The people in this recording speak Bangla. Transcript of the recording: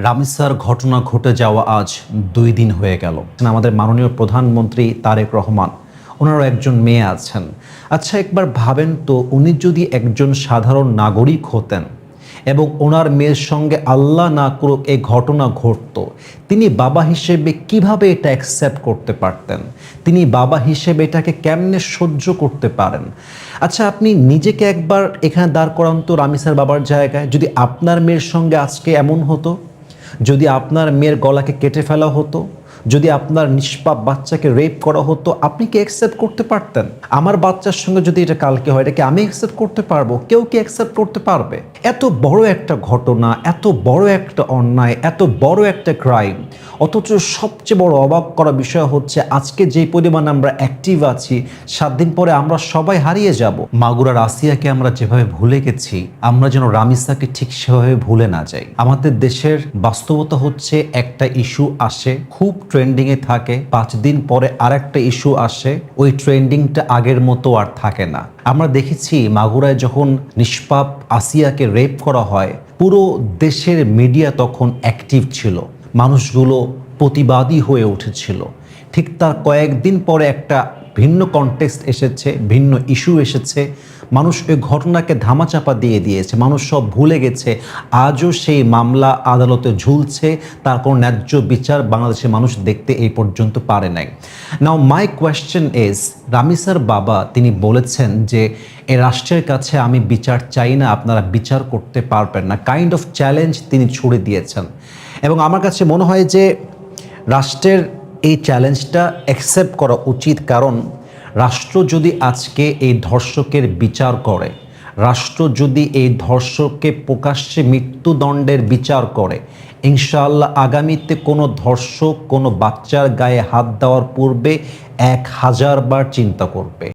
রামিসার ঘটনা ঘটে যাওয়া আজ 2 দিন হয়ে গেল। আমাদের মাননীয় প্রধানমন্ত্রী তারেক রহমান, ওনারও একজন মেয়ে আছেন। আচ্ছা, একবার ভাবেন তো, উনি যদি একজন সাধারণ নাগরিক হতেন এবং ওনার মেয়ের সঙ্গে আল্লাহ না করুক এই ঘটনা ঘটতো, তিনি বাবা হিসেবে কিভাবে এটা অ্যাকসেপ্ট করতে পারতেন? তিনি বাবা হিসেবে এটাকে কেমনে সহ্য করতে পারেন? আচ্ছা, আপনি নিজেকে একবার এখানে দাঁড় করান তো রামিসার বাবার জায়গায়। যদি আপনার মেয়ের সঙ্গে আজকে এমন হতো, যদি আপনার মেয়ের গলাকে কেটে ফেলা হতো, যদি আপনার নিষ্পাপ বাচ্চাকে রেপ করা হতো, আপনি কি অ্যাকসেপ্ট করতে পারতেন? আমার বাচ্চার সঙ্গে যদি এটা কালকে হয়, এটা কি আমি অ্যাকসেপ্ট করতে পারবো? কেউ কি অ্যাকসেপ্ট করতে পারবে? এত বড় একটা ঘটনা, এত বড় একটা অন্যায়, এত বড় একটা ক্রাইম, অথচ সবচেয়ে বড় অবাক করা বিষয় হচ্ছে আজকে যে পরিমাণ আমরা অ্যাক্টিভ আছি, 7 দিন পরে আমরা সবাই হারিয়ে যাব। মাগুরার আসিয়াকে আমরা যেভাবে ভুলে গেছি, আমরা যেন রামিসাকে ঠিক সেভাবে ভুলে না যাই। আমাদের দেশের বাস্তবতা হচ্ছে, একটা ইস্যু আসে, খুব ট্রেন্ডিংয়ে থাকে, 5 দিন পরে আরেকটা ইস্যু আসে, ওই ট্রেন্ডিংটা আগের মতো আর থাকে না। আমরা দেখেছি মাগুরায় যখন নিষ্পাপ আসিয়াকে রেপ করা হয়, পুরো দেশের মিডিয়া তখন অ্যাক্টিভ ছিল, মানুষগুলো প্রতিবাদী হয়ে উঠেছিল। ঠিক তার কয়েকদিন পরে একটা ভিন্ন কনটেক্সট এসেছে, ভিন্ন ইস্যু এসেছে, মানুষ ওই ঘটনাকে ধামাচাপা দিয়ে দিয়েছে, মানুষ সব ভুলে গেছে। আজও সেই মামলা আদালতে ঝুলছে, তার কোনো ন্যায্য বিচার বাংলাদেশের মানুষ দেখতে এই পর্যন্ত পারে নাই। নাও মাই কোয়েশ্চেন ইজ, রামিসার বাবা তিনি বলেছেন যে এ রাষ্ট্রের কাছে আমি বিচার চাই না, আপনারা বিচার করতে পারবেন না, কাইন্ড অফ চ্যালেঞ্জ তিনি ছুড়ে দিয়েছেন। এবং আমার কাছে মনে হয় যে রাষ্ট্রের এই চ্যালেঞ্জটা অ্যাকসেপ্ট করা উচিত, কারণ রাষ্ট্র যদি আজকে এই ধর্ষকের বিচার করে, রাষ্ট্র যদি এই ধর্ষককে প্রকাশ্যে মৃত্যুদণ্ডের বিচার করে, ইনশাআল্লাহ আগামীতে কোনো ধর্ষক কোনো বাচ্চার গায়ে হাত দেওয়ার পূর্বে 1000 বার চিন্তা করবে।